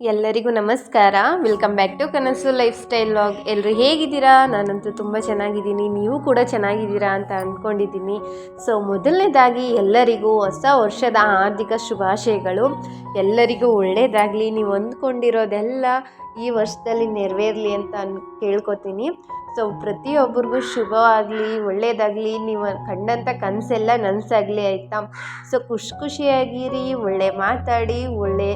ಎಲ್ಲರಿಗೂ ನಮಸ್ಕಾರ. Welcome back to ಕನಸು ಲೈಫ್ ಸ್ಟೈಲ್ ವ್ಲಾಗ್. ಎಲ್ಲರೂ ಹೇಗಿದ್ದೀರಾ? ನಾನಂತೂ ತುಂಬ ಚೆನ್ನಾಗಿದ್ದೀನಿ. ನೀವು ಕೂಡ ಚೆನ್ನಾಗಿದ್ದೀರಾ ಅಂತ ಅಂದ್ಕೊಂಡಿದ್ದೀನಿ. ಸೊ ಮೊದಲನೇದಾಗಿ ಎಲ್ಲರಿಗೂ ಹೊಸ ವರ್ಷದ ಹಾರ್ದಿಕ ಶುಭಾಶಯಗಳು. ಎಲ್ಲರಿಗೂ ಒಳ್ಳೆಯದಾಗಲಿ, ನೀವು ಅಂದ್ಕೊಂಡಿರೋದೆಲ್ಲ ಈ ವರ್ಷದಲ್ಲಿ ನೆರವೇರಲಿ ಅಂತ ಕೇಳ್ಕೊತೀನಿ. ಸೊ ಪ್ರತಿಯೊಬ್ಬರಿಗೂ ಶುಭವಾಗಲಿ, ಒಳ್ಳೆಯದಾಗಲಿ, ನೀವು ಕಂಡಂಥ ಕನಸೆಲ್ಲ ನನಸಾಗಲಿ, ಆಯಿತಾ? ಸೊ ಖುಷಿಯಾಗಿರಿ, ಒಳ್ಳೆ ಮಾತಾಡಿ, ಒಳ್ಳೆ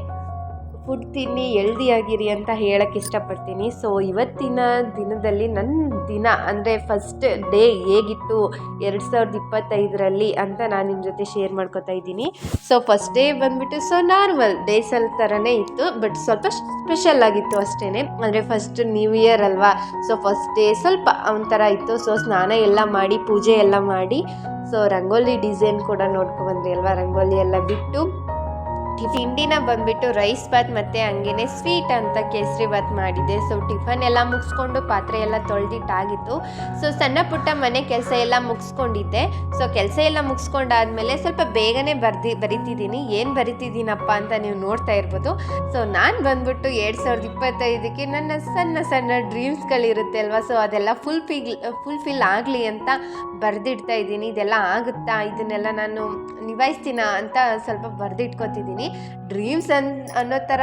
ಫುಡ್ ತಿನ್ನಿ, ಹೆಲ್ದಿಯಾಗಿರಿ ಅಂತ ಹೇಳಕ್ಕೆ ಇಷ್ಟಪಡ್ತೀನಿ. ಸೊ ಇವತ್ತಿನ ದಿನದಲ್ಲಿ ನನ್ನ ದಿನ ಅಂದರೆ ಫಸ್ಟ್ ಡೇ ಹೇಗಿತ್ತು 2025ರಲ್ಲಿ ಅಂತ ನಾನು ನಿಮ್ಮ ಜೊತೆ ಶೇರ್ ಮಾಡ್ಕೊತಾ ಇದ್ದೀನಿ. ಸೊ ಫಸ್ಟ್ ಡೇ ಬಂದುಬಿಟ್ಟು ನಾರ್ಮಲ್ ಡೇಸಲ್ಲಿ ಥರನೇ ಇತ್ತು, ಬಟ್ ಸ್ವಲ್ಪ ಸ್ಪೆಷಲ್ ಆಗಿತ್ತು ಅಷ್ಟೇ. ಅಂದರೆ ಫಸ್ಟ್ ನ್ಯೂ ಇಯರ್ ಅಲ್ವಾ, ಸೊ ಫಸ್ಟ್ ಡೇ ಸ್ವಲ್ಪ ಒಂಥರ ಇತ್ತು. ಸೊ ಸ್ನಾನ ಎಲ್ಲ ಮಾಡಿ, ಪೂಜೆ ಎಲ್ಲ ಮಾಡಿ, ಸೊ ರಂಗೋಲಿ ಡಿಸೈನ್ ಕೂಡ ನೋಡ್ಕೊಬಂದ್ರಿ ಅಲ್ವಾ. ರಂಗೋಲಿ ಎಲ್ಲ ಬಿಟ್ಟು ತಿಂಡಿನ ಬಂದುಬಿಟ್ಟು ರೈಸ್ ಬಾತ್ ಮತ್ತು ಹಂಗೇ ಸ್ವೀಟ್ ಅಂತ ಕೇಸರಿ ಬಾತ್ ಮಾಡಿದ್ದೆ. ಸೊ ಟಿಫನ್ ಎಲ್ಲ ಮುಗಿಸ್ಕೊಂಡು ಪಾತ್ರೆ ಎಲ್ಲ ತೊಳೆದಿಟ್ಟಾಗಿತ್ತು. ಸೊ ಸಣ್ಣ ಪುಟ್ಟ ಮನೆ ಕೆಲಸ ಎಲ್ಲ ಮುಗಿಸ್ಕೊಂಡಿದ್ದೆ. ಸೊ ಕೆಲಸ ಎಲ್ಲ ಮುಗಿಸ್ಕೊಂಡಾದ್ಮೇಲೆ ಸ್ವಲ್ಪ ಬೇಗನೆ ಬರಿತಿದ್ದೀನಿ. ಏನು ಬರಿತಿದ್ದೀನಪ್ಪ ಅಂತ ನೀವು ನೋಡ್ತಾ ಇರ್ಬೋದು. ಸೊ ನಾನು ಬಂದ್ಬಿಟ್ಟು 2025ಕ್ಕೆ ನನ್ನ ಸಣ್ಣ ಡ್ರೀಮ್ಸ್ಗಳಿರುತ್ತೆ ಅಲ್ವಾ, ಸೊ ಅದೆಲ್ಲ ಫುಲ್ಫಿಲ್ ಆಗಲಿ ಅಂತ ಬರೆದಿಡ್ತಾ ಇದ್ದೀನಿ. ಇದೆಲ್ಲ ಆಗುತ್ತಾ, ಇದನ್ನೆಲ್ಲ ನಾನು ನಿಭಾಯಿಸ್ತೀನ ಅಂತ ಸ್ವಲ್ಪ ಬರೆದಿಟ್ಕೊತಿದ್ದೀನಿ. ಡ್ರೀಮ್ಸ್ ಅನ್ನೋ ಥರ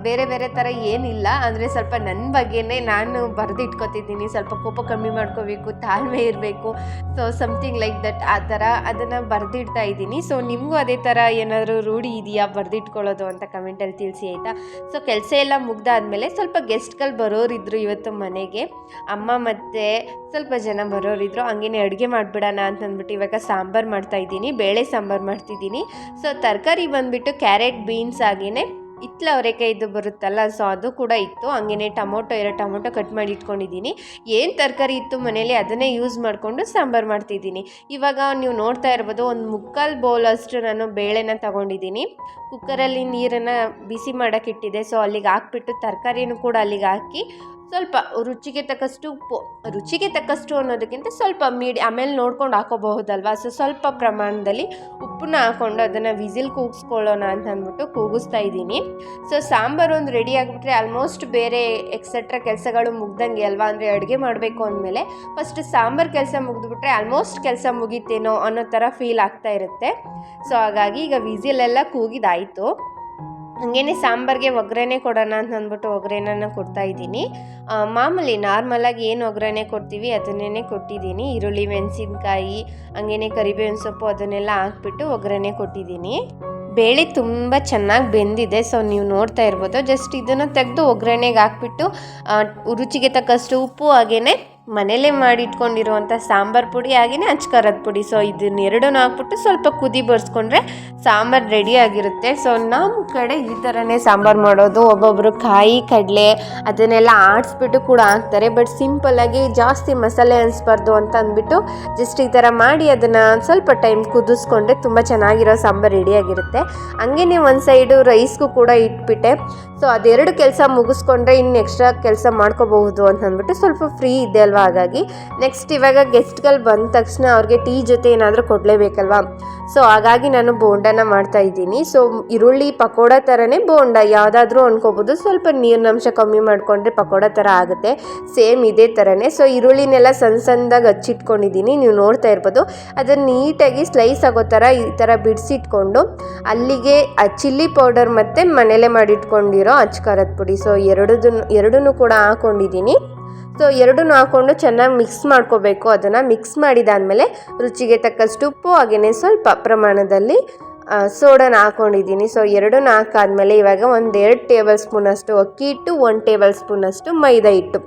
ಬೇರೆ ಥರ ಏನಿಲ್ಲ, ಅಂದರೆ ಸ್ವಲ್ಪ ನನ್ನ ಬಗ್ಗೆನೇ ನಾನು ಬರೆದಿಟ್ಕೊತಿದ್ದೀನಿ. ಸ್ವಲ್ಪ ಕೋಪ ಕಮ್ಮಿ ಮಾಡ್ಕೋಬೇಕು, ತಾಳ್ಮೆ ಇರಬೇಕು, ಸೊ ಸಮಥಿಂಗ್ ಲೈಕ್ ದಟ್, ಆ ಥರ ಅದನ್ನು ಬರೆದಿಡ್ತಾ ಇದ್ದೀನಿ. ಸೊ ನಿಮಗೂ ಅದೇ ಥರ ಏನಾದರೂ ರೂಢಿ ಇದೆಯಾ ಬರೆದಿಟ್ಕೊಳ್ಳೋದು ಅಂತ ಕಮೆಂಟಲ್ಲಿ ತಿಳಿಸಿ, ಆಯಿತಾ? ಸೊ ಕೆಲಸ ಎಲ್ಲ ಮುಗ್ದಾದ್ಮೇಲೆ ಸ್ವಲ್ಪ ಗೆಸ್ಟ್ಗಳು ಬರೋರಿದ್ರು ಇವತ್ತು ಮನೆಗೆ. ಅಮ್ಮ ಮತ್ತು ಸ್ವಲ್ಪ ಜನ ಬರೋರಿದ್ರು. ಹಂಗೇನೆ ಅಡುಗೆ ಮಾಡಿಬಿಡೋಣ ಅಂತಂದ್ಬಿಟ್ಟು ಇವಾಗ ಸಾಂಬಾರು ಮಾಡ್ತಾಯಿದ್ದೀನಿ, ಬೇಳೆ ಸಾಂಬಾರು ಮಾಡ್ತಿದ್ದೀನಿ. ಸೊ ತರಕಾರಿ ಬಂದುಬಿಟ್ಟು ಕ್ಯಾರೆಟ್, ಬೀನ್ಸ್, ಹಾಗೆಯೇ ಇತ್ಲ ಅವರೆಕಾಯಿದು ಬರುತ್ತಲ್ಲ, ಸೊ ಅದು ಕೂಡ ಇತ್ತು. ಹಂಗೇ 2 ಟೊಮೊಟೊ ಕಟ್ ಮಾಡಿ ಇಟ್ಕೊಂಡಿದ್ದೀನಿ. ಏನು ತರಕಾರಿ ಇತ್ತು ಮನೇಲಿ ಅದನ್ನೇ ಯೂಸ್ ಮಾಡಿಕೊಂಡು ಸಾಂಬಾರು ಮಾಡ್ತಿದ್ದೀನಿ. ಇವಾಗ ನೀವು ನೋಡ್ತಾ ಇರ್ಬೋದು, ಒಂದು 3/4 ಬೌಲ್ ಅಷ್ಟು ನಾನು ಬೇಳೆನ ತೊಗೊಂಡಿದ್ದೀನಿ. ಕುಕ್ಕರಲ್ಲಿ ನೀರನ್ನು ಬಿಸಿ ಮಾಡೋಕ್ಕೆ ಇಟ್ಟಿದ್ದೆ. ಸೊ ಅಲ್ಲಿಗೆ ಹಾಕ್ಬಿಟ್ಟು ತರಕಾರಿನೂ ಕೂಡ ಅಲ್ಲಿಗೆ ಹಾಕಿ ಸ್ವಲ್ಪ ರುಚಿಗೆ ತಕ್ಕಷ್ಟು ಉಪ್ಪು, ರುಚಿಗೆ ತಕ್ಕಷ್ಟು ಅನ್ನೋದಕ್ಕಿಂತ ಸ್ವಲ್ಪ ಆಮೇಲೆ ನೋಡ್ಕೊಂಡು ಹಾಕೋಬಹುದಲ್ವಾ. ಸೊ ಸ್ವಲ್ಪ ಪ್ರಮಾಣದಲ್ಲಿ ಉಪ್ಪನ್ನ ಹಾಕ್ಕೊಂಡು ಅದನ್ನು ವಿಸಿಲ್ ಕೂಗಿಸ್ಕೊಳ್ಳೋಣ ಅಂತ ಅಂದ್ಬಿಟ್ಟು ಕೂಗಿಸ್ತಾ ಇದ್ದೀನಿ. ಸೊ ಸಾಂಬಾರು ಒಂದು ರೆಡಿ ಆಗಿಬಿಟ್ರೆ ಆಲ್ಮೋಸ್ಟ್ ಬೇರೆ ಎಕ್ಸೆಟ್ರಾ ಕೆಲಸಗಳು ಮುಗ್ದಂಗೆ ಅಲ್ವಾ. ಅಂದರೆ ಅಡುಗೆ ಮಾಡಬೇಕು ಅಂದಮೇಲೆ ಫಸ್ಟ್ ಸಾಂಬಾರು ಕೆಲಸ ಮುಗಿದ್ಬಿಟ್ರೆ ಆಲ್ಮೋಸ್ಟ್ ಕೆಲಸ ಮುಗೀತೇನೋ ಅನ್ನೋ ಥರ ಫೀಲ್ ಆಗ್ತಾ ಇರುತ್ತೆ. ಸೊ ಹಾಗಾಗಿ ಈಗ ವಿಸಿಲೆಲ್ಲ ಕೂಗಿದಾಯಿತು. ಹಾಗೇ ಸಾಂಬಾರಿಗೆ ಒಗ್ಗರಣೆ ಕೊಡೋಣ ಅಂತ ಅಂದ್ಬಿಟ್ಟು ಒಗ್ಗರಣೆನ ಕೊಡ್ತಾಯಿದ್ದೀನಿ. ಮಾಮೂಲಿ ನಾರ್ಮಲಾಗಿ ಏನು ಒಗ್ಗರಣೆ ಕೊಡ್ತೀವಿ ಅದನ್ನೇ ಕೊಟ್ಟಿದ್ದೀನಿ. ಈರುಳ್ಳಿ, ಮೆಣಸಿನ್ಕಾಯಿ, ಹಾಗೇ ಕರಿಬೇವಿನ ಸೊಪ್ಪು ಅದನ್ನೆಲ್ಲ ಹಾಕ್ಬಿಟ್ಟು ಒಗ್ಗರಣೆ ಕೊಟ್ಟಿದ್ದೀನಿ. ಬೇಳೆ ತುಂಬ ಚೆನ್ನಾಗಿ ಬೆಂದಿದೆ. ಸೊ ನೀವು ನೋಡ್ತಾ ಇರ್ಬೋದು. ಜಸ್ಟ್ ಇದನ್ನು ತೆಗೆದು ಒಗ್ಗರಣೆಗೆ ಹಾಕ್ಬಿಟ್ಟು ರುಚಿಗೆ ತಕ್ಕಷ್ಟು ಉಪ್ಪು, ಹಾಗೇ ಮನೇಲೇ ಮಾಡಿಟ್ಕೊಂಡಿರುವಂಥ ಸಾಂಬಾರು ಪುಡಿ, ಹಾಗೆಯೇ ಅಚ್ಕಾರದ ಪುಡಿ, ಸೊ ಇದನ್ನೆರಡನ್ನೂ ಹಾಕ್ಬಿಟ್ಟು ಸ್ವಲ್ಪ ಕುದಿ ಬರ್ಸ್ಕೊಂಡ್ರೆ ಸಾಂಬಾರು ರೆಡಿಯಾಗಿರುತ್ತೆ. ಸೊ ನಮ್ಮ ಕಡೆ ಈ ಥರನೇ ಸಾಂಬಾರು ಮಾಡೋದು. ಒಬ್ಬೊಬ್ಬರು ಕಾಯಿ, ಕಡಲೆ ಅದನ್ನೆಲ್ಲ ಆಡಿಸ್ಬಿಟ್ಟು ಕೂಡ ಹಾಕ್ತಾರೆ. ಬಟ್ ಸಿಂಪಲ್ಲಾಗಿ ಜಾಸ್ತಿ ಮಸಾಲೆ ಅನಿಸ್ಬಾರ್ದು ಅಂತ ಅಂದ್ಬಿಟ್ಟು ಜಸ್ಟ್ ಈ ಥರ ಮಾಡಿ ಅದನ್ನು ಸ್ವಲ್ಪ ಟೈಮ್ ಕುದಿಸ್ಕೊಂಡ್ರೆ ತುಂಬ ಚೆನ್ನಾಗಿರೋ ಸಾಂಬಾರು ರೆಡಿಯಾಗಿರುತ್ತೆ. ಹಂಗೇ ಒಂದು ಸೈಡು ರೈಸ್ಗೂ ಕೂಡ ಇಟ್ಬಿಟ್ಟೆ. ಸೊ ಅದೆರಡು ಕೆಲಸ ಮುಗಿಸ್ಕೊಂಡ್ರೆ ಇನ್ನು ಎಕ್ಸ್ಟ್ರಾ ಕೆಲಸ ಮಾಡ್ಕೋಬಹುದು ಅಂತ ಅಂದ್ಬಿಟ್ಟು ಸ್ವಲ್ಪ ಫ್ರೀ ಇದೆ ಅಲ್ವಾ. ಹಾಗಾಗಿ ನೆಕ್ಸ್ಟ್ ಇವಾಗ ಗೆಸ್ಟ್ಗಳು ಬಂದ ತಕ್ಷಣ ಅವ್ರಿಗೆ ಟೀ ಜೊತೆ ಏನಾದರೂ ಕೊಡಲೇಬೇಕಲ್ವಾ. ಸೊ ಹಾಗಾಗಿ ನಾನು ಬೋಂಡನ ಮಾಡ್ತಾ ಇದ್ದೀನಿ. ಸೊ ಈರುಳ್ಳಿ ಪಕೋಡ ಥರನೇ ಬೋಂಡ ಯಾವುದಾದ್ರೂ ಅನ್ಕೋಬೋದು. ಸ್ವಲ್ಪ ನೀರಿನಂಶ ಕಮ್ಮಿ ಮಾಡಿಕೊಂಡ್ರೆ ಪಕೋಡ ಥರ ಆಗುತ್ತೆ. ಸೇಮ್ ಇದೇ ಥರನೇ. ಸೊ ಈರುಳ್ಳಿನೆಲ್ಲ ಸಣ್ಣದಾಗಿ ಹಚ್ಚಿಟ್ಕೊಂಡಿದ್ದೀನಿ, ನೀವು ನೋಡ್ತಾ ಇರ್ಬೋದು. ಅದನ್ನು ನೀಟಾಗಿ ಸ್ಲೈಸ್ ಆಗೋ ಥರ ಈ ಥರ ಬಿಡಿಸಿಟ್ಕೊಂಡು ಅಲ್ಲಿಗೆ ಚಿಲ್ಲಿ ಪೌಡರ್ ಮತ್ತು ಮನೇಲೆ ಮಾಡಿಟ್ಕೊಂಡಿರೋ ಅಚ್ಕಾರದ ಪುಡಿ, ಸೊ ಎರಡನ್ನೂ ಕೂಡ ಹಾಕ್ಕೊಂಡಿದ್ದೀನಿ. ಸೊ ಎರಡನ್ನೂ ಹಾಕ್ಕೊಂಡು ಚೆನ್ನಾಗಿ ಮಿಕ್ಸ್ ಮಾಡ್ಕೋಬೇಕು. ಅದನ್ನು ಮಿಕ್ಸ್ ಮಾಡಿದಾದಮೇಲೆ ರುಚಿಗೆ ತಕ್ಕಷ್ಟು ಉಪ್ಪು, ಹಾಗೆಯೇ ಸ್ವಲ್ಪ ಪ್ರಮಾಣದಲ್ಲಿ ಸೋಡಾನ ಹಾಕ್ಕೊಂಡಿದ್ದೀನಿ. ಸೊ ಎರಡನ್ನೂ ಹಾಕಾದ್ಮೇಲೆ ಇವಾಗ 1-2 ಟೇಬಲ್ ಸ್ಪೂನಷ್ಟು ಅಕ್ಕಿ ಹಿಟ್ಟು, 1 ಟೇಬಲ್ ಸ್ಪೂನಷ್ಟು ಮೈದಾ ಹಿಟ್ಟು,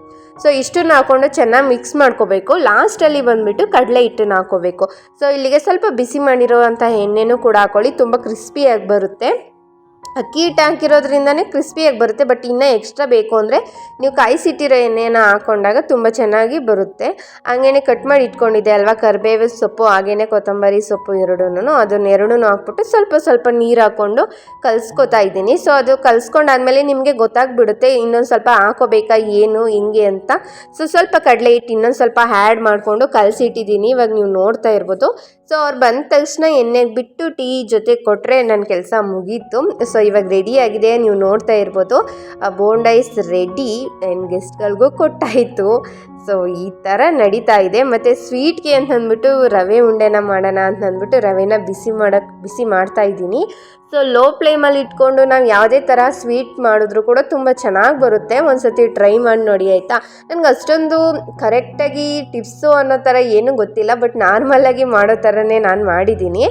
ಸೊ ಇಷ್ಟನ್ನು ಹಾಕ್ಕೊಂಡು ಚೆನ್ನಾಗಿ ಮಿಕ್ಸ್ ಮಾಡ್ಕೋಬೇಕು. ಲಾಸ್ಟಲ್ಲಿ ಬಂದುಬಿಟ್ಟು ಕಡಲೆ ಹಿಟ್ಟನ್ನು ಹಾಕ್ಕೋಬೇಕು. ಸೊ ಇಲ್ಲಿಗೆ ಸ್ವಲ್ಪ ಬಿಸಿ ಮಾಡಿರೋವಂಥ ಎಣ್ಣೆನೂ ಕೂಡ ಹಾಕ್ಕೊಳ್ಳಿ, ತುಂಬ ಕ್ರಿಸ್ಪಿಯಾಗಿ ಬರುತ್ತೆ. ಅಕ್ಕಿ ಹಿಟ್ಟು ಹಾಕಿರೋದ್ರಿಂದನೇ ಕ್ರಿಸ್ಪಿಯಾಗಿ ಬರುತ್ತೆ. ಬಟ್ ಇನ್ನೂ ಎಕ್ಸ್ಟ್ರಾ ಬೇಕು ಅಂದರೆ ನೀವು ಕಾಯಿಸಿಟ್ಟಿರೋ ಎಣ್ಣೆನ ಹಾಕ್ಕೊಂಡಾಗ ತುಂಬ ಚೆನ್ನಾಗಿ ಬರುತ್ತೆ. ಹಾಗೇ ಕಟ್ ಮಾಡಿ ಇಟ್ಕೊಂಡಿದ್ದೆ ಅಲ್ವಾ ಕರಿಬೇವಿನ ಸೊಪ್ಪು, ಹಾಗೇ ಕೊತ್ತಂಬರಿ ಸೊಪ್ಪು ಅದನ್ನೆರಡೂ ಹಾಕ್ಬಿಟ್ಟು ಸ್ವಲ್ಪ ನೀರು ಹಾಕ್ಕೊಂಡು ಕಲಿಸ್ಕೊತಾ ಇದ್ದೀನಿ. ಸೊ ಅದು ಕಲಿಸ್ಕೊಂಡಾದ್ಮೇಲೆ ನಿಮಗೆ ಗೊತ್ತಾಗ್ಬಿಡುತ್ತೆ ಇನ್ನೊಂದು ಸ್ವಲ್ಪ ಹಾಕೋಬೇಕಾ ಏನು ಹಿಂಗೆ ಅಂತ. ಸೊ ಸ್ವಲ್ಪ ಕಡಲೆ ಹಿಟ್ಟು ಇನ್ನೊಂದು ಸ್ವಲ್ಪ ಆ್ಯಡ್ ಮಾಡಿಕೊಂಡು ಕಲಸಿಟ್ಟಿದ್ದೀನಿ. ಇವಾಗ ನೀವು ನೋಡ್ತಾ ಇರ್ಬೋದು ಸೊ ಅವ್ರು ಬಂದ ತಕ್ಷಣ ಎಣ್ಣೆಗೆ ಬಿಟ್ಟು ಟೀ ಜೊತೆ ಕೊಟ್ಟರೆ ನನ್ನ ಕೆಲಸ ಮುಗೀತು. ಸೊ ಇವಾಗ ರೆಡಿ ಆಗಿದೆ, ನೀವು ನೋಡ್ತಾ ಇರ್ಬೋದು. ಬೋಂಡ ಇಸ್ ರೆಡಿ, ಏನು ಗೆಸ್ಟ್ಗಳಿಗೂ ಕೊಟ್ಟಾಯಿತು. ಸೊ ಈ ಥರ ನಡೀತಾ ಇದೆ. ಮತ್ತು ಸ್ವೀಟ್ಗೆ ಅಂತಂದ್ಬಿಟ್ಟು ರವೆ ಉಂಡೆನ ಮಾಡೋಣ ಅಂತಂದ್ಬಿಟ್ಟು ರವೆನ ಬಿಸಿ ಮಾಡ್ತಾ ಇದ್ದೀನಿ. ಸೊ ಲೋ ಫ್ಲೇಮಲ್ಲಿ ಇಟ್ಕೊಂಡು ನಾವು ಯಾವುದೇ ಥರ ಸ್ವೀಟ್ ಮಾಡಿದ್ರು ಕೂಡ ತುಂಬ ಚೆನ್ನಾಗಿ ಬರುತ್ತೆ. ಒಂದು ಸತಿ ಟ್ರೈ ಮಾಡಿ ನೋಡಿ ಆಯಿತಾ. ನನಗೆ ಅಷ್ಟೊಂದು ಕರೆಕ್ಟಾಗಿ ಟಿಪ್ಸು ಅನ್ನೋ ಥರ ಏನೂ ಗೊತ್ತಿಲ್ಲ, ಬಟ್ ನಾರ್ಮಲಾಗಿ ಮಾಡೋ ಥರನೇ ನಾನು ಮಾಡಿದ್ದೀನಿ.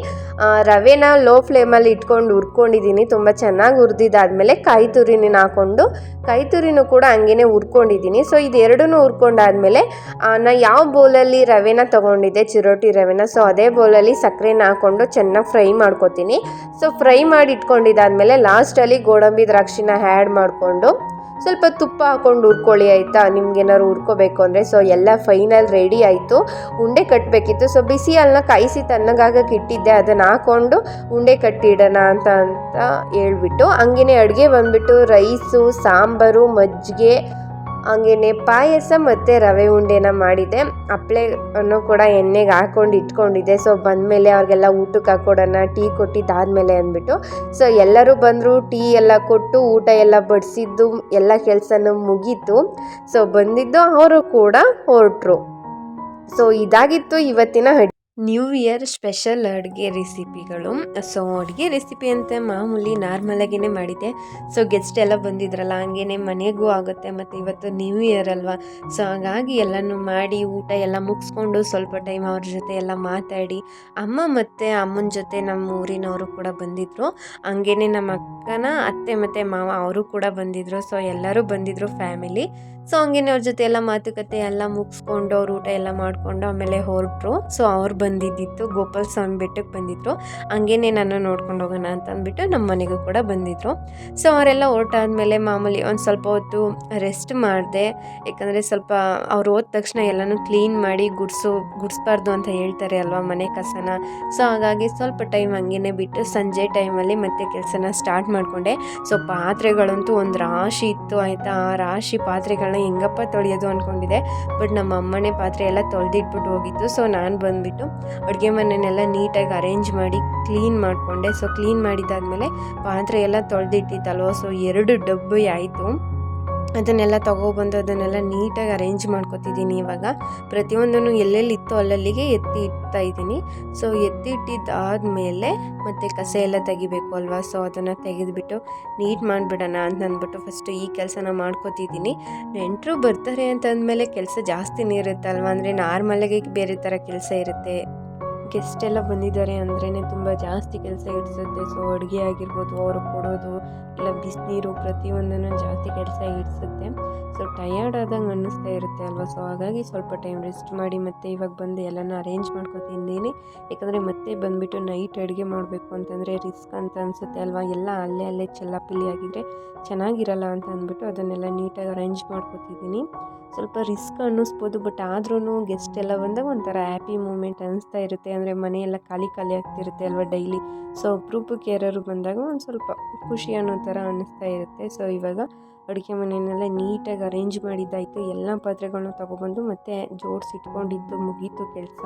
ರವೆನ ಲೋ ಫ್ಲೇಮಲ್ಲಿ ಇಟ್ಕೊಂಡು ಹುರ್ಕೊಂಡಿದ್ದೀನಿ. ತುಂಬ ಚೆನ್ನಾಗಿ ಹುರಿದಿದ್ದಾದಮೇಲೆ ಕಾಯಿ ತುರಿನ ಹಾಕ್ಕೊಂಡು ಕಾಯಿ ತುರಿನೂ ಕೂಡ ಹಂಗೇ ಹುರ್ಕೊಂಡಿದ್ದೀನಿ. ಸೊ ಇದೆರಡೂ ಹುರ್ಕೊಂಡಾದ್ಮೇಲೆ ನಾ ಯಾವ ಬೌಲಲ್ಲಿ ರವೆನ ತೊಗೊಂಡಿದ್ದೆ, ಚಿರೋಟಿ ರವೆನ, ಸೊ ಅದೇ ಬೌಲಲ್ಲಿ ಸಕ್ಕರೆನ ಹಾಕ್ಕೊಂಡು ಚೆನ್ನಾಗಿ ಫ್ರೈ ಮಾಡ್ಕೊತೀನಿ. ಸೊ ಫ್ರೈ ಮಾಡಿ ಇಟ್ಕೊಂಡಿದ್ದಾದಮೇಲೆ ಲಾಸ್ಟಲ್ಲಿ ಗೋಡಂಬಿ ದ್ರಾಕ್ಷಿನ ಆ್ಯಡ್ ಮಾಡಿಕೊಂಡು ಸ್ವಲ್ಪ ತುಪ್ಪ ಹಾಕ್ಕೊಂಡು ಹುರ್ಕೊಳ್ಳಿ ಆಯಿತಾ, ನಿಮ್ಗೇನಾದ್ರು ಹುರ್ಕೋಬೇಕು ಅಂದರೆ. ಸೊ ಎಲ್ಲ ಫೈನಲ್ ರೆಡಿ ಆಯಿತು. ಉಂಡೆ ಕಟ್ಟಬೇಕಿತ್ತು. ಸೊ ಬಿಸಿ ಹಾಲನ್ನ ಕಾಯಿಸಿ ತಣ್ಣಗಾಗಕ್ಕೆ ಇಟ್ಟಿದ್ದೆ, ಅದನ್ನು ಹಾಕ್ಕೊಂಡು ಉಂಡೆ ಕಟ್ಟಿಡೋಣ ಅಂತ ಹೇಳ್ಬಿಟ್ಟು ಹಂಗೇ ಅಡುಗೆ ಬಂದುಬಿಟ್ಟು ರೈಸು, ಸಾಂಬಾರು, ಮಜ್ಜಿಗೆ, ಹಂಗೇ ಪಾಯಸ ಮತ್ತು ರವೆ ಉಂಡೆನ ಮಾಡಿದ್ದೆ. ಹಪ್ಪಳೆಯನ್ನು ಕೂಡ ಎಣ್ಣೆಗೆ ಹಾಕ್ಕೊಂಡು ಇಟ್ಕೊಂಡಿದ್ದೆ. ಸೊ ಬಂದಮೇಲೆ ಅವ್ರಿಗೆಲ್ಲ ಊಟಕ್ಕೆ ಹಾಕ್ಕೊಡೋಣ, ಟೀ ಕೊಟ್ಟಿದ್ದಾದಮೇಲೆ ಅಂದ್ಬಿಟ್ಟು. ಸೊ ಎಲ್ಲರೂ ಬಂದರು, ಟೀ ಎಲ್ಲ ಕೊಟ್ಟು ಊಟ ಎಲ್ಲ ಬಡಿಸಿದ್ದು ಎಲ್ಲ ಕೆಲಸನೂ ಮುಗೀತು. ಸೊ ಬಂದಿದ್ದು ಅವರು ಕೂಡ ಹೊರಟರು. ಸೊ ಇದಾಗಿತ್ತು ಇವತ್ತಿನ ನ್ಯೂ ಇಯರ್ ಸ್ಪೆಷಲ್ ಅಡುಗೆ ರೆಸಿಪಿಗಳು. ಸೊ ಅಡುಗೆ ರೆಸಿಪಿ ಅಂತ ಮಾಮೂಲಿ ನಾರ್ಮಲಾಗಿಯೇ ಮಾಡಿದ್ದೆ. ಸೊ ಗೆಸ್ಟ್ ಎಲ್ಲ ಬಂದಿದ್ರಲ್ಲ, ಹಂಗೇ ಮನೆಗೂ ಆಗುತ್ತೆ, ಮತ್ತು ಇವತ್ತು ನ್ಯೂ ಇಯರ್ ಅಲ್ವಾ. ಸೊ ಹಾಗಾಗಿ ಎಲ್ಲನೂ ಮಾಡಿ ಊಟ ಎಲ್ಲ ಮುಗಿಸ್ಕೊಂಡು ಸ್ವಲ್ಪ ಟೈಮ್ ಅವ್ರ ಜೊತೆ ಎಲ್ಲ ಮಾತಾಡಿ, ಅಮ್ಮ ಮತ್ತು ಅಮ್ಮನ ಜೊತೆ ನಮ್ಮ ಊರಿನವರು ಕೂಡ ಬಂದಿದ್ದರು. ಹಂಗೇ ನಮ್ಮ ಅಕ್ಕನ ಅತ್ತೆ ಮತ್ತು ಮಾವ ಅವರು ಕೂಡ ಬಂದಿದ್ದರು. ಸೊ ಎಲ್ಲರೂ ಬಂದಿದ್ದರು ಫ್ಯಾಮಿಲಿ. ಸೊ ಹಂಗೇ ಅವ್ರ ಜೊತೆ ಎಲ್ಲ ಮಾತುಕತೆ ಎಲ್ಲ ಮುಗಿಸ್ಕೊಂಡು ಅವ್ರು ಊಟ ಎಲ್ಲ ಮಾಡಿಕೊಂಡು ಆಮೇಲೆ ಹೊರಟರು. ಸೊ ಅವ್ರು ಬಂದಿದ್ದಿತ್ತು ಗೋಪಾಲ ಸ್ವಾಮಿ ಬೆಟ್ಟಕ್ಕೆ ಬಂದಿದ್ದರು. ಹಂಗೇ ನಾನು ನೋಡ್ಕೊಂಡು ಹೋಗೋಣ ಅಂತ ಅಂದ್ಬಿಟ್ಟು ನಮ್ಮ ಮನೆಗೂ ಕೂಡ ಬಂದಿದ್ದರು. ಸೊ ಅವರೆಲ್ಲ ಹೊರಟಾದ್ಮೇಲೆ ಮಾಮೂಲಿ ಒಂದು ಸ್ವಲ್ಪ ಹೊತ್ತು ರೆಸ್ಟ್ ಮಾಡಿದೆ. ಯಾಕಂದರೆ ಸ್ವಲ್ಪ ಅವ್ರು ಹೋದ ತಕ್ಷಣ ಎಲ್ಲನೂ ಕ್ಲೀನ್ ಮಾಡಿ ಗುಡಿಸ್ಬಾರ್ದು ಅಂತ ಹೇಳ್ತಾರೆ ಅಲ್ವಾ ಮನೆ ಕಸನ. ಸೊ ಹಾಗಾಗಿ ಸ್ವಲ್ಪ ಟೈಮ್ ಹಂಗೇ ಬಿಟ್ಟು ಸಂಜೆ ಟೈಮಲ್ಲಿ ಮತ್ತೆ ಕೆಲಸನ ಸ್ಟಾರ್ಟ್ ಮಾಡಿಕೊಂಡೆ. ಸೊ ಪಾತ್ರೆಗಳಂತೂ ಒಂದು ರಾಶಿ ಇತ್ತು ಆಯಿತಾ. ಆ ರಾಶಿ ಪಾತ್ರೆಗಳನ್ನ ಹೆಂಗಪ್ಪ ತೊಳೆಯೋದು ಅಂದ್ಕೊಂಡಿದ್ದೆ, ಬಟ್ ನಮ್ಮ ಅಮ್ಮನೇ ಪಾತ್ರೆ ಎಲ್ಲ ತೊಳೆದಿಟ್ಬಿಟ್ಟು ಹೋಗಿತ್ತು. ಸೊ ನಾನು ಬಂದುಬಿಟ್ಟು ಅಡುಗೆ ಮನೆಯನ್ನೆಲ್ಲ ನೀಟಾಗಿ ಅರೇಂಜ್ ಮಾಡಿ ಕ್ಲೀನ್ ಮಾಡಿಕೊಂಡೆ. ಸೊ ಕ್ಲೀನ್ ಮಾಡಿದ್ದಾದಮೇಲೆ ಪಾತ್ರೆ ಎಲ್ಲ ತೊಳೆದಿಟ್ಟಿತ್ತಲ್ವ, ಸೊ 2 ಡಬ್ಬಿ ಆಯಿತು. ಅದನ್ನೆಲ್ಲ ತೊಗೊಬಂದು ಅದನ್ನೆಲ್ಲ ನೀಟಾಗಿ ಅರೇಂಜ್ ಮಾಡ್ಕೊತಿದ್ದೀನಿ. ಇವಾಗ ಪ್ರತಿಯೊಂದನ್ನು ಎಲ್ಲೆಲ್ಲಿತ್ತು ಅಲ್ಲಲ್ಲಿಗೆ ಎತ್ತಿ ಇಡ್ತಾ ಇದ್ದೀನಿ. ಸೊ ಎತ್ತಿ ಇಟ್ಟಿದ್ದಾದಮೇಲೆ ಮತ್ತು ಕಸ ಎಲ್ಲ ತೆಗಿಬೇಕು ಅಲ್ವಾ. ಸೊ ಅದನ್ನು ತೆಗೆದುಬಿಟ್ಟು ನೀಟ್ ಮಾಡಿಬಿಡೋಣ ಅಂತ ಅಂದ್ಬಿಟ್ಟು ಫಸ್ಟು ಈ ಕೆಲಸನ ಮಾಡ್ಕೊತಿದ್ದೀನಿ. ನೆಂಟರು ಬರ್ತಾರೆ ಅಂತಂದಮೇಲೆ ಕೆಲಸ ಜಾಸ್ತಿನೇ ಇರುತ್ತಲ್ವ, ಅಂದರೆ ನಾರ್ಮಲಾಗಿ ಬೇರೆ ಥರ ಕೆಲಸ ಇರುತ್ತೆ. ಗೆಸ್ಟ್ ಎಲ್ಲ ಬಂದಿದ್ದಾರೆ ಅಂದ್ರೇ ತುಂಬ ಜಾಸ್ತಿ ಕೆಲಸ ಇಡಿಸುತ್ತೆ. ಸೊ ಅಡುಗೆ ಆಗಿರ್ಬೋದು, ಅವರು ಕೊಡೋದು ಇಲ್ಲ ಬಿಸಿನೀರು, ಪ್ರತಿಯೊಂದನ್ನು ಜಾಸ್ತಿ ಕೆಲಸ ಇಡಿಸುತ್ತೆ. ಸೊ ಟಯರ್ಡ್ ಆದಂಗೆ ಅನ್ನಿಸ್ತಾ ಇರುತ್ತೆ ಅಲ್ವಾ. ಸೊ ಹಾಗಾಗಿ ಸ್ವಲ್ಪ ಟೈಮ್ ರೆಸ್ಟ್ ಮಾಡಿ ಮತ್ತೆ ಇವಾಗ ಬಂದು ಎಲ್ಲನೂ ಅರೇಂಜ್ ಮಾಡ್ಕೊತಿದ್ದೀನಿ. ಯಾಕಂದರೆ ಮತ್ತೆ ಬಂದುಬಿಟ್ಟು ನೈಟ್ ಅಡುಗೆ ಮಾಡಬೇಕು ಅಂತಂದರೆ ರಿಸ್ಕ್ ಅಂತ ಅನಿಸುತ್ತೆ ಅಲ್ವಾ. ಎಲ್ಲ ಅಲ್ಲೇ ಚೆಲ್ಲಾಪಿಲ್ಲಿ ಆಗಿದ್ದರೆ ಚೆನ್ನಾಗಿರಲ್ಲ ಅಂತ ಅಂದ್ಬಿಟ್ಟು ಅದನ್ನೆಲ್ಲ ನೀಟಾಗಿ ಅರೇಂಜ್ ಮಾಡ್ಕೊತಿದ್ದೀನಿ. ಸ್ವಲ್ಪ ರಿಸ್ಕ್ ಅನ್ನಿಸ್ಬೋದು, ಬಟ್ ಆದ್ರೂ ಗೆಸ್ಟ್ ಎಲ್ಲ ಬಂದಾಗ ಒಂಥರ ಹ್ಯಾಪಿ ಮೂಮೆಂಟ್ ಅನ್ನಿಸ್ತಾ ಇರುತ್ತೆ. ಅಂದರೆ ಮನೆಯೆಲ್ಲ ಖಾಲಿ ಆಗ್ತಿರುತ್ತೆ ಅಲ್ವಾ ಡೈಲಿ. ಸೊ ಅಪರೂಪಕ್ಕೆ ಯಾರು ಬಂದಾಗ ಒಂದು ಸ್ವಲ್ಪ ಖುಷಿ ಅನ್ನೋ ಥರ ಅನ್ನಿಸ್ತಾ ಇರುತ್ತೆ. ಸೊ ಇವಾಗ ಅಡುಗೆ ಮನೆಯನ್ನೆಲ್ಲ ನೀಟಾಗಿ ಅರೇಂಜ್ ಮಾಡಿದ್ದಾಯಿತು. ಎಲ್ಲ ಪಾತ್ರೆಗಳನ್ನ ತೊಗೊಬಂದು ಮತ್ತೆ ಜೋಡಿಸಿಟ್ಕೊಂಡಿದ್ದು ಮುಗೀತು ಕೆಲಸ.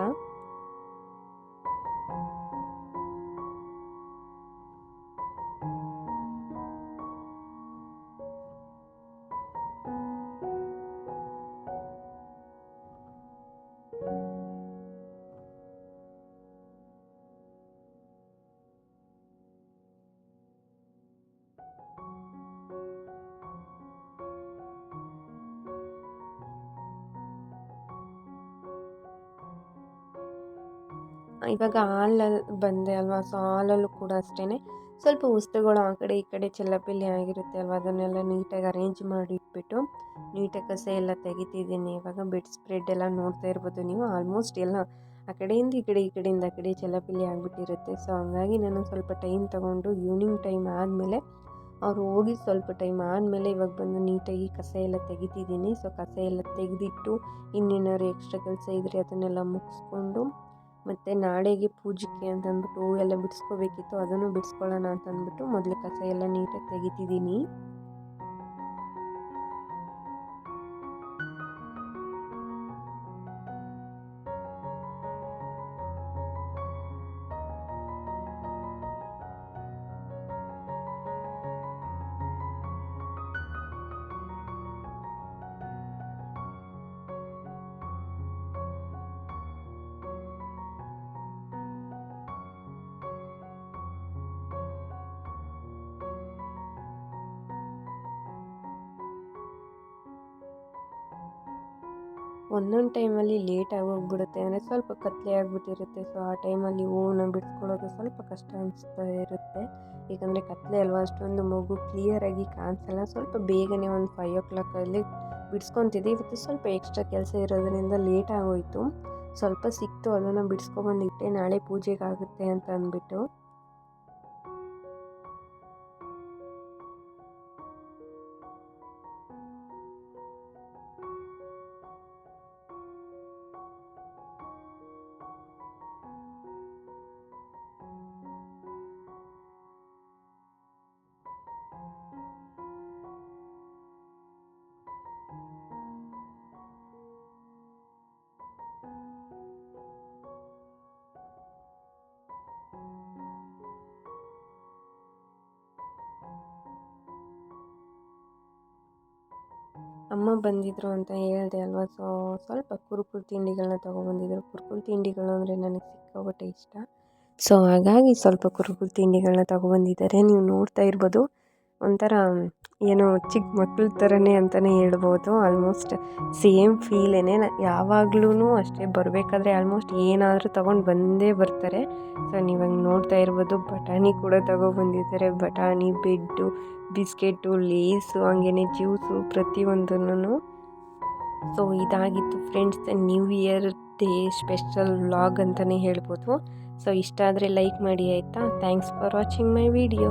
ಇವಾಗ ಹಾಲಲ್ಲಿ ಬಂದೆ ಅಲ್ವಾ. ಸೊ ಹಾಲಲ್ಲೂ ಕೂಡ ಅಷ್ಟೇ ಸ್ವಲ್ಪ ವಸ್ತುಗಳು ಆ ಕಡೆ ಈ ಕಡೆ ಚೆಲ್ಲಾಪಿಲ್ಲಿ ಆಗಿರುತ್ತೆ ಅಲ್ವಾ, ಅದನ್ನೆಲ್ಲ ನೀಟಾಗಿ ಅರೇಂಜ್ ಮಾಡಿಟ್ಬಿಟ್ಟು ನೀಟಾಗಿ ಕಸ ಎಲ್ಲ ತೆಗಿತಿದ್ದೀನಿ. ಇವಾಗ ಬೆಡ್ ಸ್ಪ್ರೆಡ್ ಎಲ್ಲ ನೋಡ್ತಾ ಇರ್ಬೋದು ನೀವು. ಆಲ್ಮೋಸ್ಟ್ ಎಲ್ಲ ಆ ಕಡೆಯಿಂದ ಈ ಕಡೆಯಿಂದ ಆ ಕಡೆ ಚೆಲ್ಲಾಪಿಲ್ಲಿ ಆಗಿಬಿಟ್ಟಿರುತ್ತೆ. ಸೊ ಹಂಗಾಗಿ ನಾನು ಸ್ವಲ್ಪ ಟೈಮ್ ತೊಗೊಂಡು ಈವ್ನಿಂಗ್ ಟೈಮ್ ಆದಮೇಲೆ ಅವರು ಹೋಗಿ ಸ್ವಲ್ಪ ಟೈಮ್ ಆದಮೇಲೆ ಇವಾಗ ಬಂದು ನೀಟಾಗಿ ಕಸ ಎಲ್ಲ ತೆಗಿತಿದ್ದೀನಿ. ಸೊ ಕಸ ಎಲ್ಲ ತೆಗೆದಿಟ್ಟು ಇನ್ನೇನಾದ್ರು ಎಕ್ಸ್ಟ್ರಾ ಕೆಲಸ ಇದ್ದರೆ ಅದನ್ನೆಲ್ಲ ಮುಗಿಸ್ಕೊಂಡು ಮತ್ತು ನಾಳೆಗೆ ಪೂಜೆಗೆ ಅಂತಂದ್ಬಿಟ್ಟು ಹೂವು ಎಲ್ಲ ಬಿಡಿಸ್ಕೋಬೇಕಿತ್ತು, ಅದನ್ನು ಬಿಡಿಸ್ಕೊಳ್ಳೋಣ ಅಂತಂದ್ಬಿಟ್ಟು ಮೊದಲು ಕಸ ಎಲ್ಲ ನೀಟಾಗಿ ತೆಗಿತಿದ್ದೀನಿ. ಒಂದೊಂದು ಟೈಮಲ್ಲಿ ಲೇಟಾಗಿ ಹೋಗ್ಬಿಡುತ್ತೆ, ಅಂದರೆ ಸ್ವಲ್ಪ ಕತ್ಲೆ ಆಗಿಬಿಟ್ಟಿರುತ್ತೆ. ಸೊ ಆ ಟೈಮಲ್ಲಿ ಹೂವನ್ನ ಬಿಡಿಸ್ಕೊಳ್ಳೋದು ಸ್ವಲ್ಪ ಕಷ್ಟ ಅನಿಸ್ತಾ ಇರುತ್ತೆ. ಏಕೆಂದರೆ ಕತ್ಲೆ ಅಲ್ವಾ, ಅಷ್ಟೊಂದು ಮಗು ಕ್ಲಿಯರಾಗಿ ಕಾಣಿಸಲ್ಲ. ಸ್ವಲ್ಪ ಬೇಗನೆ ಒಂದು 5 o'clock ಬಿಡಿಸ್ಕೊತಿದ್ದೆ. ಇವತ್ತು ಸ್ವಲ್ಪ ಎಕ್ಸ್ಟ್ರಾ ಕೆಲಸ ಇರೋದ್ರಿಂದ ಲೇಟ್ ಆಗೋಯಿತು. ಸ್ವಲ್ಪ ಸಿಕ್ತು, ಅದನ್ನು ಬಿಡಿಸ್ಕೊಬಂದಿಟ್ಟೆ, ನಾಳೆ ಪೂಜೆಗಾಗುತ್ತೆ ಅಂತ ಅಂದ್ಬಿಟ್ಟು. ಅಮ್ಮ ಬಂದಿದ್ದರು ಅಂತ ಹೇಳಿದೆ ಅಲ್ವಾ, ಸೊ ಸ್ವಲ್ಪ ಕುರುಕುಲು ತಿಂಡಿಗಳನ್ನ ತೊಗೊಬಂದಿದ್ರು. ಕುರುಕುಲು ತಿಂಡಿಗಳು ಅಂದರೆ ನನಗೆ ಸಿಕ್ಕಾಪಟ್ಟೆ ಇಷ್ಟ. ಸೊ ಹಾಗಾಗಿ ಸ್ವಲ್ಪ ಕುರುಕುಲು ತಿಂಡಿಗಳನ್ನ ತೊಗೊಬಂದಿದ್ದಾರೆ. ನೀವು ನೋಡ್ತಾ ಇರ್ಬೋದು, ಒಂಥರ ಏನೋ ಚಿಕ್ಕ ಮಕ್ಳ ಥರನೇ ಅಂತಲೇ ಹೇಳ್ಬೋದು. ಆಲ್ಮೋಸ್ಟ್ ಸೇಮ್ ಫೀಲೇನೆ. ಯಾವಾಗ್ಲೂ ಅಷ್ಟೇ, ಬರಬೇಕಾದ್ರೆ ಆಲ್ಮೋಸ್ಟ್ ಏನಾದರೂ ತೊಗೊಂಡು ಬಂದೇ ಬರ್ತಾರೆ. ಸೊ ನೀವಾಗ ನೋಡ್ತಾ ಇರ್ಬೋದು, ಬಟಾಣಿ ಕೂಡ ತೊಗೊಬಂದಿದ್ದಾರೆ. ಬಟಾಣಿ, ಬ್ರೆಡ್ಡು, ಬಿಸ್ಕೆಟು, ಲೇಸು, ಹಂಗೇ ಜ್ಯೂಸು, ಪ್ರತಿಯೊಂದನ್ನು. ಸೊ ಇದಾಗಿತ್ತು friends new year day special vlog ಅಂತಲೇ ಹೇಳ್ಬೋದು. ಸೊ ಇಷ್ಟ ಆದರೆ ಲೈಕ್ ಮಾಡಿ ಆಯಿತಾ. Thanks for watching my video.